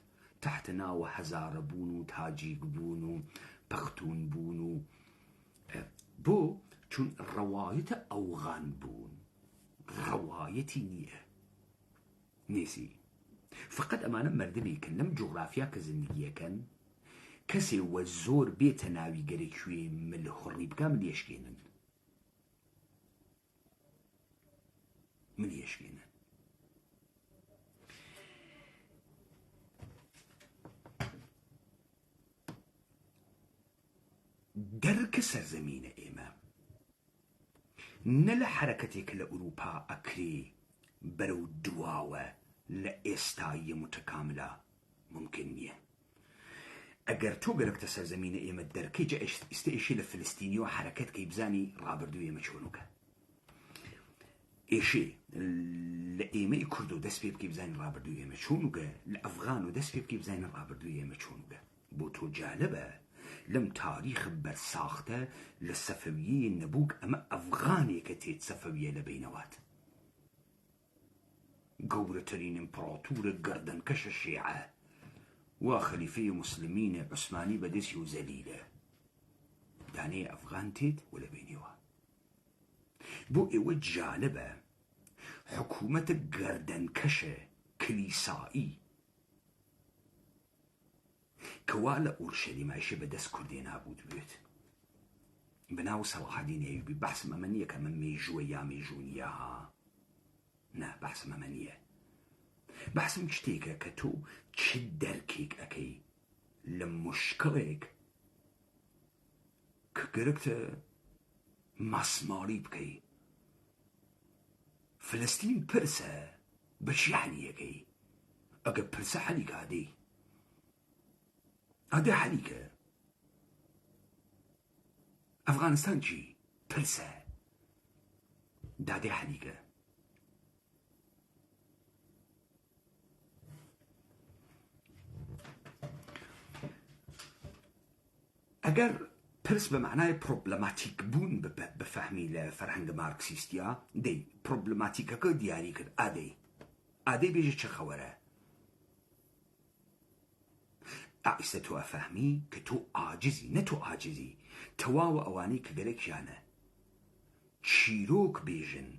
تحت ناوە هەزارە بوون و تاجیک بوون و پەختون بوون و بۆ چون ڕەوایەتە ئەوغان بوون، ڕەوایەتی نییە نێسی. فقط ئەمانە مەردەمێکن لەم جوغرافیا کە زندگیەکەن، کەسێ وە زۆر بێتە ناوی گەرەکوێ مل هۆڕی بکە من لێشکێنن. دەرکە سەرزەمینە ئێمە نە لە حرەکەتێکە لە ئوروپا ئەکرێ بەرەو دواوە لە ئێستایی متەکاملە ممکن نییە. ئەگەر تۆ گەرەکتە سەرزەمینە ئێمە دەرکەی جا ئێشێ لە فلستینی و حرەکەت کەی بزانی ڕابردوو ئێمە چۆنوکە. ئێشێ لە ئێمەی کورد و دەست پێ بکەی بزانین ڕابردوو ئێمە چۆنوگە، لە ئەفغان و دەست پێ بکەی بزانین ڕابردوو ئێمە چۆنوگە. بۆ تۆ جالبە لەم تاریخ بەرساختە لە سەفەویە نەبووک ئەمە ئەفغانێکە تێت سەفەویە لە بینەوات. گەورەترین ئیمپراتورە گەردەنکەشە شیعە وا خەلیفەی موسلمینە عوسمانی بەدەستی و زەلیلە دانەیە ئەفغان تێت و لە بینیوە. بۆ ئێوە جالبە حکوومەتە گەردەنکەشە کلیسایی کەوا لە ئورشەلیمایشە بەدەست کوردێ نابوود بێت بەناو سەڵاحەدین ئەیوبی بەحسم ئەمە نییە کە من مێژووە یا مێژوو نییە ها نا بەحسم ئەمە نییە بەحسم شتێکە کە تۆ چ دەرکێک ئەەکەی لە مشکڵێک کە گرکتە ماسماڵی بکەی فلستین پرسە بەچی حەلیەکەی ئەگە پرسە حەلیکە ئەدەی حەلیکە ئەفغانستان چی پرسە دادێ حەلیکە ئەگەر پرس بە معنای پرۆبلەماتیک بوون بفەهمی لە فەرهەنگە مارکسیستیا دەی پرۆبلەماتیکەکە دیاری کرد ئادەی بێژە چه خەوەرە ئائیسە تۆ ئەفەهمی کە تۆ ئاجزی نە تۆ ئاجزی تەواوە ئەوانەی کە گەرەکیانە چیرۆک بێژن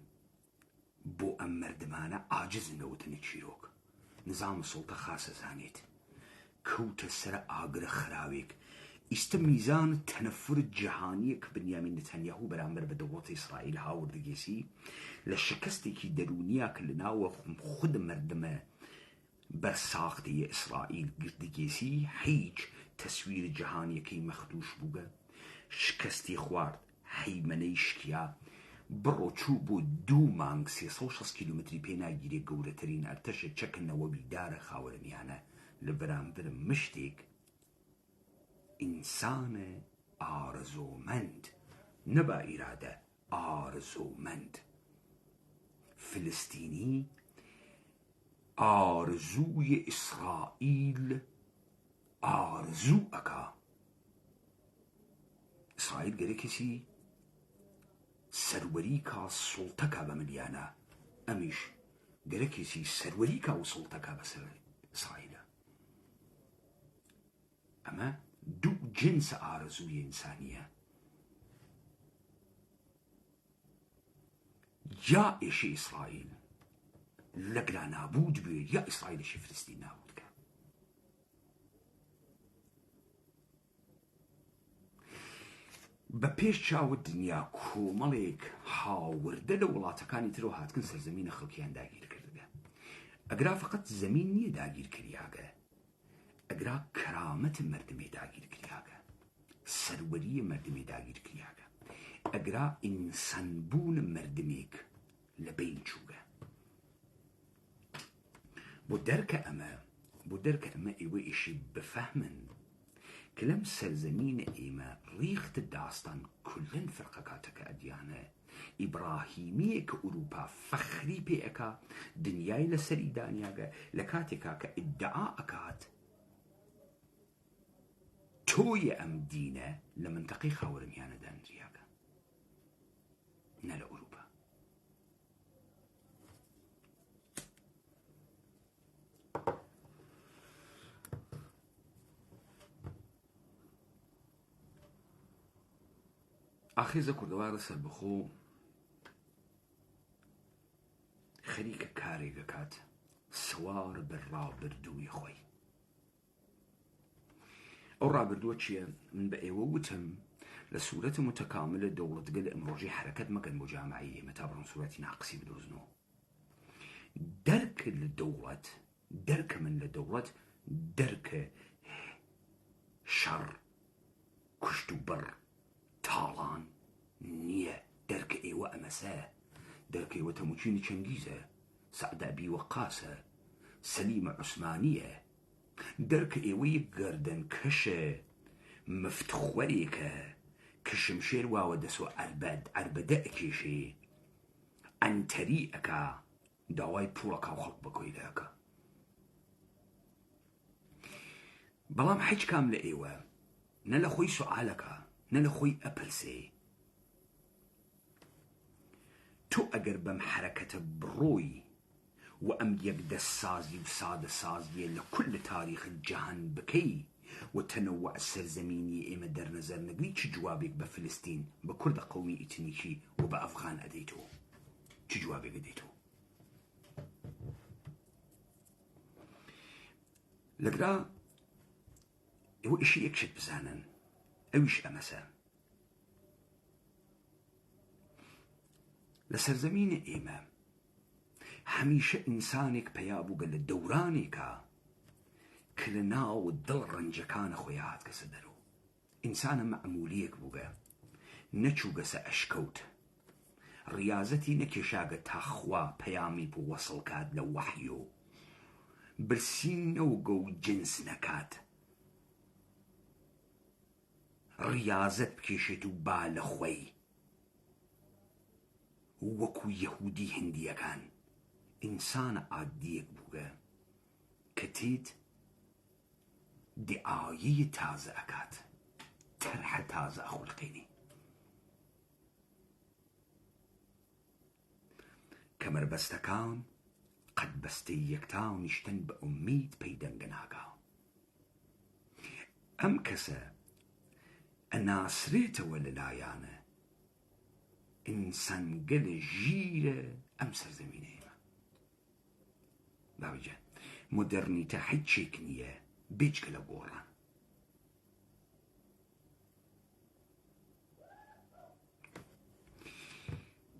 بۆ ئەم مەردمانە ئاجزن لەوتنی چیرۆک نظام سڵتە خاسە زانێت کەوتە سەر ئاگرە خراوێک ئیستە میزان تەنەفر جیهانیە کە بنیامین نەتەنیاهوو بەرامبەر بە دەوڵەتی ئیسرائیل هاوردەگێسی لە شکستێکی دەرونیە کە لەناوە خود مەردمە بەرساختەیە ئیسرائیل گردگێسی هیچ تەسویر جیهانیەکەی مەخدوش بووبە شکستی خوارد هەیمەنەی شکیا بڕۆ چوو بۆ 2 مانگ 360 کیلومتری پێ ناگیرێ گەورەترین ئەرتەشە چەکنەوە بیدارە خاوەنیانە لە بەرامبەر مشتێک ئینسانە ئارزومەند نەبا ئیرادە ئارزومەند فلستینی ئارزووی ئیسرائیل ئارزوو ئەکا ئیسرائیل گەرەکێکی سەروەری کا سوڵتەکە بە ملیانە ئەمیش گەرەکێکی سەروەری کا و سوڵتەکە بەسەر ئیسرائیلە ئەمە دوو جنسە ئارزووی ئینسانیە یا ئێشی ئیسرائیل لەگلا نابود بێ یا ئیسرائیلشی فلستین نابود کە بە پێش چاوە دنیا کۆمەڵێک هاوردە لە وڵاتەکانی ترۆ هاتکن سەرزەمینە خەڵکیان داگیر کردگە ئەگرا فقط زەمین نییە داگیر کریاگە ئەگرا کەرامەت مەردمێ داگیر کریاگە سەروەریە مەردمێ داگیر کریاگە ئەگرا ئینسانبوون مەردمێک لە بین چووگە بۆ دەرکە ئەمە ئێوە ئیشی بفەهمن کە لەم سەرزەمینە ئێمە ڕیخت داستان کولن فەرقەکاتەکە ئەدیانە ئیبراهیمیە کە ئوروپا فەخری پێ ئەکا دنیای لەسەری دانیاگە لە کاتێکا کە ئیدعا ئەکات تۆیە ئەم دینە لە منتەقەی خاوەنیانە دانرياگە نە لە ئوروپا ئاخێزە کوردەوارە سەربەخۆ خەریکە کارێک دەکات سوار بە ڕابردووی خۆی ئەو ڕابردووە چییە؟ من بە ئێوە وتم لە سوورەتە متەکاملە دەوڵەتگە لە ئەمڕۆژەی حرەکەت مەکەن بۆ جامعی ئێمە تا بڕۆن سوورەتی ناقسی بدۆزنەوە دەرکە لە دەوڵەت دەرکە من لە دەوڵەت دەرکە شەڕ کوشت و بەڕ تاڵان نییە دەرکە ئێوە ئەمەسە دەرکە ئێوە تەموچینی چەنگیزە سەعدە ئەبی وەقاسە سەلیمە عوسمانیە دەرکە ئێوە یەک گەردەن کەشە مفتخوەرێکە کە شمشێر واوە دەسوە عەربەدە ئەکێشێ ئەنتەری ئەکا داوای پوڵەکا و خەڵک بەکۆی دەکە بەڵام هیچ کام لە ئێوە نە لە خۆی سوعالەکە نە لە خۆی ئەپرسێ تۆ ئەگەر بەم حرەکەتە بڕۆی و ئەم یەکدەستسازی و سادەسازیە لە کل تاریخ جەهان بکەی و تەنەوع سەرزەمینی ئێمە دەرنەزەر نەگری چ جوابێک بە فلستین بە کوردە قەومی ئیتنیکی و بە ئەفغان ئەدەیتەوە چ جوابێک ئەدەیتەوە لەگرا ئێوە ئیشی یەکشت بزانن، ئەویش ئەمەسە. لە سەرزەمینە ئێمە هەمیشە ئینسانێک پەیا بووگە لە دەورانێکە کە لە ناو دڵ ڕەنجەکانە خۆی هاتکەسە دەرەوە. ئینسانە مەعمولیەک بووگە، نەچووگەسە ئەشکەوت، ڕیازەتی نەکێشاگە تاخوا پەیامی بۆ وەسڵ کات لە وەحیۆ، برسی نەوگە و جنس نەکات، ڕیازەت بکێشێت و با لە خۆی وەکو یەهودی هندیەکان. ئینسانە عادیەک بووگە کە تێت دیعایەی تازە ئەکات، تەرحە تازە ئەخولقێنی. کەمەربەستەکان قەت بەستەی یەکتاو نیشتن بە ئومید پەیدەنگە ناگا. ئەم کەسە ئەناسرێتەوە لەلایانە ئینسانگەلە ژیرە ئەم سەرزەمینەیە. باوجە مۆدەرنیتە هیچێک نییە بێجگە لە گۆڕان.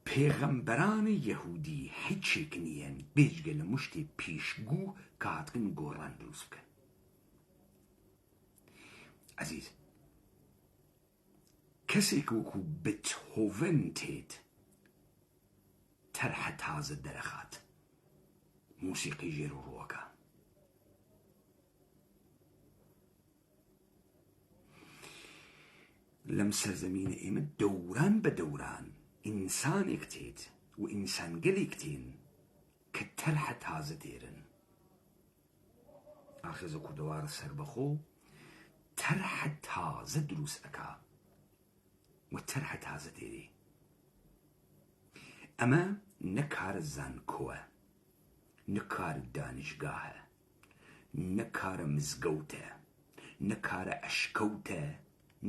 پێغەمبەرانی یەهودی هیچێک نییەن بێجگە لە مشتێ پێشگوو کە هاتکن گۆڕان دروست بکەن. عەزیز، کەسێک وەکو بێتهۆڤن تێت تەرحە تازە دەرەخات، موسیقی ژێر و ڕووەکە. لەم سەرزەمینە ئێمە دەوران بە دەوران ئینسانێک تێت و ئینسانگەلێک تێن کە تەرحە تازە دێرن. ئاخێزە کوردەوارە سەربەخۆ تەرحە تازە دروست ئەکا و تەرحە تازە دێرێ. ئەمە نەکارە زانکۆوە، نەکارە دانیشگاهە، نەکارە مزگەوتە، نەکارە ئەشکەوتە،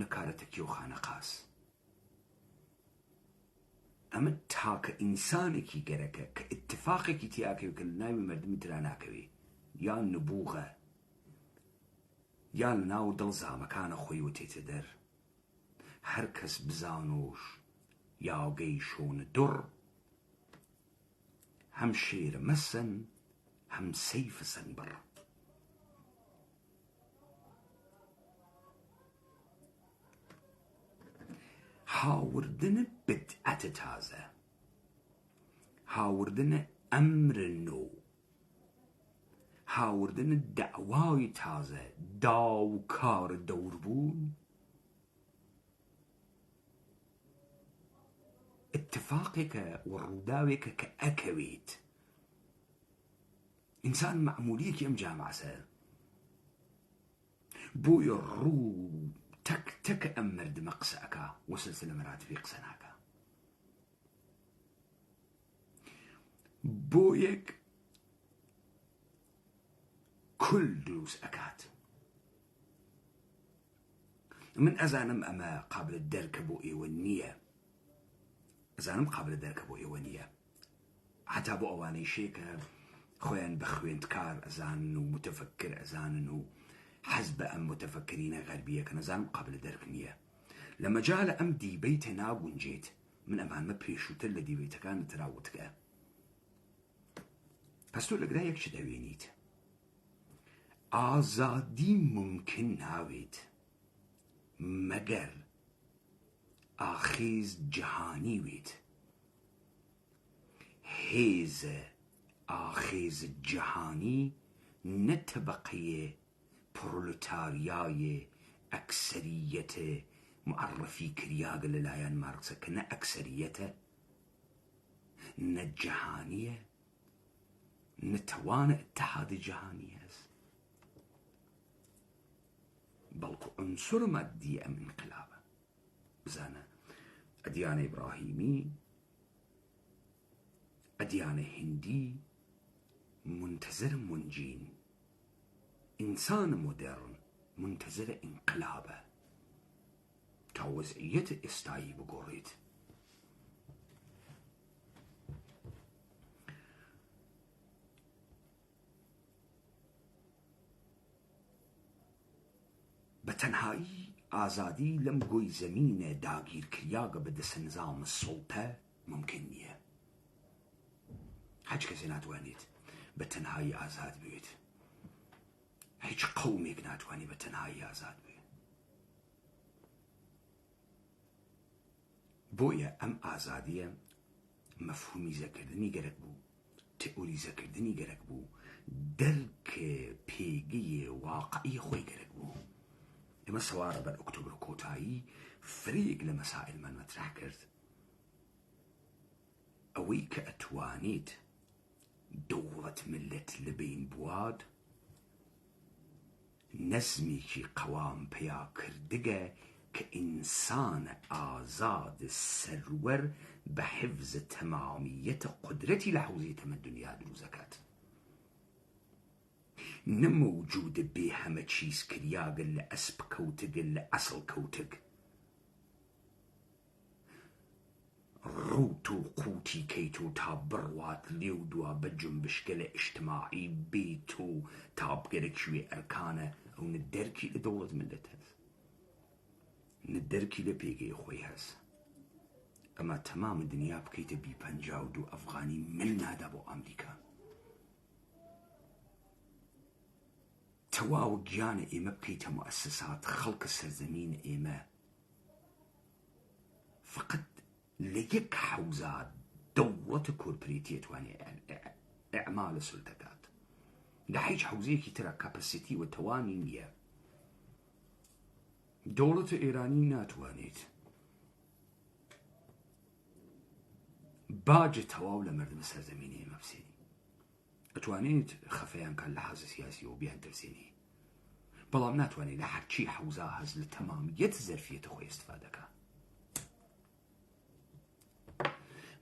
نەکارە تەکیۆخانە قاس. ئەمە تاکە ئینسانێکی گەرەکە کە ئیتفاقێکی تیاکەوێت کە لە ناوی مەردمی ترا ناکەوێ، یان نبووغە یان لە ناو دڵ زامەکانە خۆی وتێتە دەر. هەر کەس بزانۆش یاگەی شۆنە دوڕ، هەم شێرە مەسن هەم سەیفە سەنبڕ. هاوردنە بدعەتە تازە، هاوردنە ئەمرە نۆ، هاوردنە دەعوای تازە، داو کارە دەوربوون، اتفاقێکە و ڕووداوێکە کە ئەکەوێت. ئینسان مەعمولیەکی ئەم جامعەسە، بۆیە ڕوو تەک تەکە ئەم مەردمە قسە ئەکا و سلسلە مەراتبی قسە ناکا. بۆ یەک کول دروست ئەکات. من ئەزانم ئەمە قابلە دەرکە بۆ ئێوە نییە، ئەزانم قابلە دەرکە بۆ ئێوە نییە، هەتا بۆ ئەوانەی شێکە خۆیان بە خوێندکار ئەزانن و متەفەکر ئەزانن و حەز بە ئەم متەفەکرینە غەربیەکە نەزانم قابلە دەرک نییە. لە مەجالە ئەم دیبەیتە ناگونجێت. من ئەمانمە پێشووتر لە دیبەیتەکان تراوتکە. پس تۆ لەگرا یەک چ دەوێنیت؟ ئازادی ممکن ناوێت مەگەر ئاخێز جەهانی وێت. هێزە ئاخێز جەهانی نە تەبەقەیە پرۆلتاریایە ئەکسەریەتە معرفی کریاگە لەلایەن مارکسە کە نە ئەکسەریەتە، نە جەهانیە، نەتەوانە ئەتحادی جەهانی هەست، بەڵکو عنسوڕ مادی ئەم انقلابە. بزانە ئەدیانە ئیبراهیمی، ئەدیانە هندی منتەزەرە منجین. ئینسانە مۆدێڕن منتەزەرە انقلابە تا وەزعیەتە ئێستایی بگۆڕێت. بتنهایی ئازادی لەم گۆی زەمینە داگیرکریاگە بەدەستە نظام سڵتە ممکن نییە. هیچ کەسێ ناتوانێت بە تەنهایی ئازاد بێت. هیچ قەومێک ناتوانێت بە تەنهایی ئازاد بێت. بۆیە ئەم ئازادیە مەفهومیزەکردنی گەرەک بوو، تئۆریزەکردنی گەرەک بوو، دەرکە پێگەی واقعی خۆی گەرەک بوو. ئێمە سەوارە بەر ئۆکتۆبر کۆتایی فرێک لە مەسائلمان مەترح کرد. ئەوەی کە ئەتوانێت دەوڵەت ملت لەبین بواد نەزمێکی قەوام پیا کردگە کە ئینسانە ئازاد سەروەر بە حفظ تەمامیەتە قدرەتی لە حوزەی تەمەدونیا دروزەکات. نەمەوجودە بێ هەمە چیز کریاگە لە ئەسپ کەوتگە لە ئەسڵ کەوتگ. ڕوت و قوتی کەیت و تا بڕوات لێو دوا بە جنبشکە لە ئیجتماعی بیت و تا بگەرە کوێ ئەرکانە ئەو نە دەرکی لە دەوڵەت ملت هەست، نە دەرکی لە پێگەی خۆی هەست. ئەمە تەمامە دنیا بکەیتە B52 ئەفغانی مل نادا بۆ ئەمریکا. تەواو گیانە ئێمە بکەیتە موەسسات خەڵکە سەرزەمینە ئێمە فقط لە یەک حەوزە دەوڵەتە کۆرپۆرێتی ئەتوانێت ئەعمالە سولتەکات. لە هیچ حەوزەیەکی ترە کاپەسیتی و تەوانی نییە. دەوڵەتە ئێرانی ناتوانێت باجە تەواو لە مردم سەرزەمینی ئێمە بسێنی. ئەتوانێت خەفەیان کات لە حەزە سیاسی و بیان تەرسێنی، بەڵام ناتوانێت لە هەرچی حەوزە هەز لە تەمامیەت زەرفیەتە خۆی ئیستفادەکە.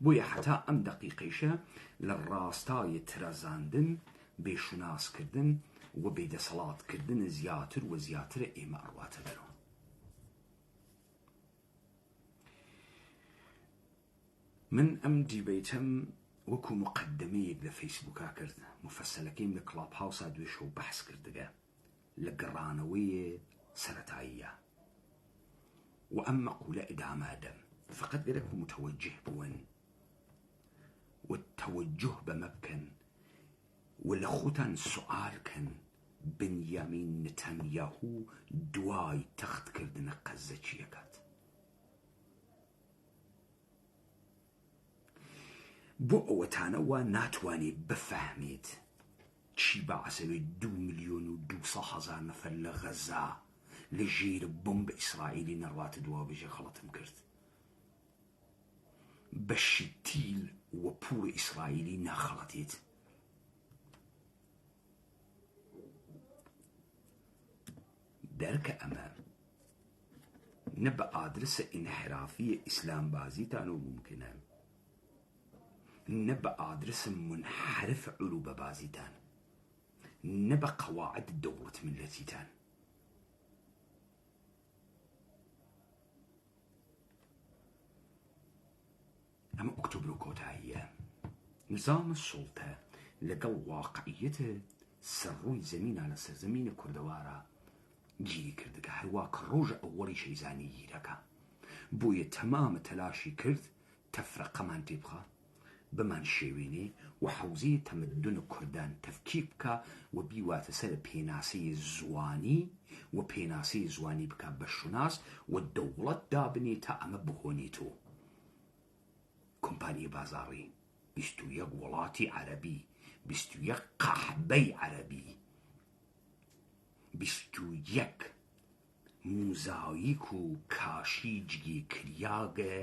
بۆیە حتا ئەم دەقیقەیشە لە ڕاستای ترەزاندن، بێشوناسکردن و بێدەسەڵاتکردن زیاتر و زیاترە ئێمە ئەڕواتە دەرەوە. من ئەم دیبەیتەم وەکو مقدمەیەک لە فەیسبووکا کرد، مفەسەلەکەیم لە کڵاب هاوسا دوێشەوە بەحس کردگە لە گەڕانەوەی سەرەتاییە و ئەم مەقولە ئەدامادەم فقط گەرەک متوجه بوون والتوجه بەمە بکەن و لە خۆتان سوال کەن بنیامین نەتانیاهوو دوای تەختکردنە قەزە چیەکات. بۆ ئەوەتانەوە ناتوانێت بفەهمێت چی بەعسەوێت 2,200,000 نەفەر لە غەزا لە ژێر بۆمب ئیسرائیلی نەڕواتە دوا بێژە خەڵەتم کرد. بەشی تیل و پوڵ ئیسرائیلی ناخەڵەتێت. دەرکە ئەمە نە بە ئادرسە ئینحرافیە ئیسلام بازیتان و ممکنە، نە بە ئادرسە منحرف عروبە بازیتان، نە بە قەواعد دەوڵەت ملەتیتان. ئەمە ئۆکتۆبر کۆتاییە. نظامە سوڵتە لەگەڵ واقعیەتە سەرڕووی زەمینە لە سەرزەمینە کوردەوارە گیری کردگە، هەروە کە ڕۆژە ئەوەڵی شەیزانی گیرەکە. بۆیە تەمامە تەلاشی کرد تەفرەقەمان تێبخە، بمان شێوێنێ و حەوزەی تەمەدون کوردان تەفکیک بکە و بیواتە سەر پێناسەی زوانی و پێناسەی زوانی بکە بە شوناس و دەوڵەت دابنێت تا ئەمە بهۆنێتەوە. کۆمپانیە بازاڕی 21 وڵاتی عەرەبی، 21 قەحبەی عەرەبی، 21 موزاییک و کاشیجگی کریاگە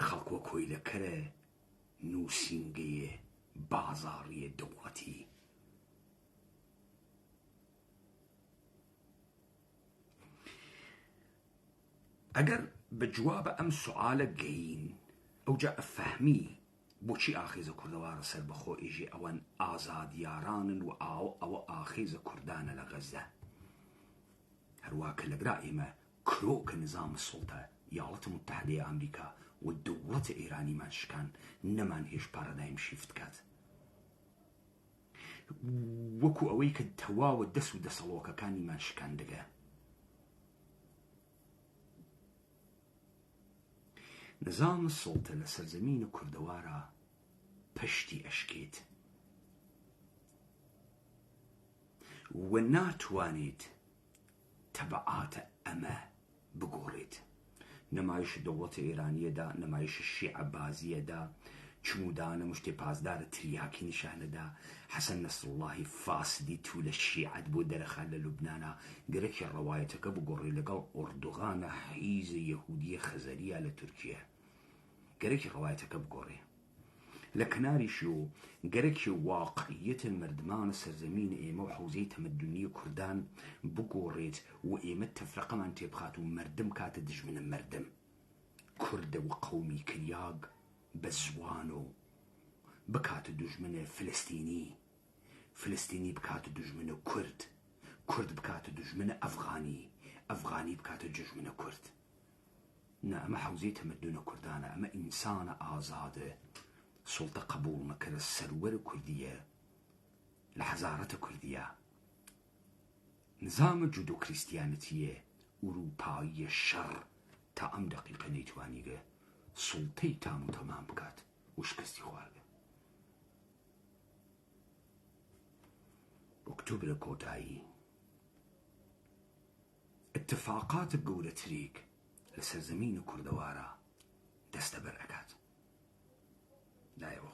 خەڵکوە کۆیلەکەرە نووسینگەیە بازاڕیە دەوڵەتی. ئەگەر بە جوابە ئەم سوالە گەین ئەوجا ئەفەهمی بۆچی ئاخێزە کوردەوارە سەر بەخۆ ئێژێ ئەوەن ئازادیارانن و ئەوە ئاخێزە کوردانە لە غەزە. هەروە کە لەگرا ئێمە کرۆکە نظامە سوڵتە یاڵەتە متحدەی ئەمریکا و دەوڵەتە ئێرانیمان شکان نەمان هێش پارەدایم شیفت کات. وەکو ئەوەی کە تەواوە دەست و دەسەڵۆکەکانیمان شکاندەگە. نظام سڵتە لە سەرزەمینە کوردەوارە پشتی ئەشکێت و ناتوانێت تەبعاتە ئەمە بگۆڕێت. نمایش دەوڵەتە ئێرانیەدا، نمایش شیعە بازیەدا، چمودانە مشتێ پازدارە تریاکی نیشانەدا، حەسەن نەسڕڵڵاهی فاسدی تو لە شیعەت بۆ دەرەخان لە لوبنانە گەرەکی ڕەوایەتەکە بگۆڕێ لەگەڵ ئۆردوغانە حیزە یەهودیە خەزەریە لە تورکیە، گەرەکی ڕەوایەتەکە بگۆڕێ. لە کناریشی و گەرەکی واقعیەتە مردمانە سەرزەمینە ئێمە و حوزەی تەمەدونیە کوردان بگۆڕێت و ئێمە تەفرەقەمان تێبخات و مردم کاتە دژمنە مردم. کوردە و قەومی کریاگ بە زوان و بکاتە دژمنە فلستینی، فلستینی بکاتە دژمنە کورد، کورد بکاتە دژمنە ئەفغانی، ئەفغانی بکاتە دژمنە کورد. نا ئەمە حوزەی تەمەدونە کوردانە، ئەمە ئینسانە ئازادە، سڵتە قبول مەکرە، سەروەرە کوردیە، لە حەزارەتە کوردیە. نظامە جودۆ کریستیانەتیە ئوروپاییە شەڕ تا ئەم دەقیقە نەیتوانیگە سڵتەی تام و تەمام بکات و شکستی خواردە. ئۆکتۆبرە کۆتایی اتفاقاتە گەورەترێک لە سەرزەمینە کوردەوارە دەستە بەر ئەکات. دایەوە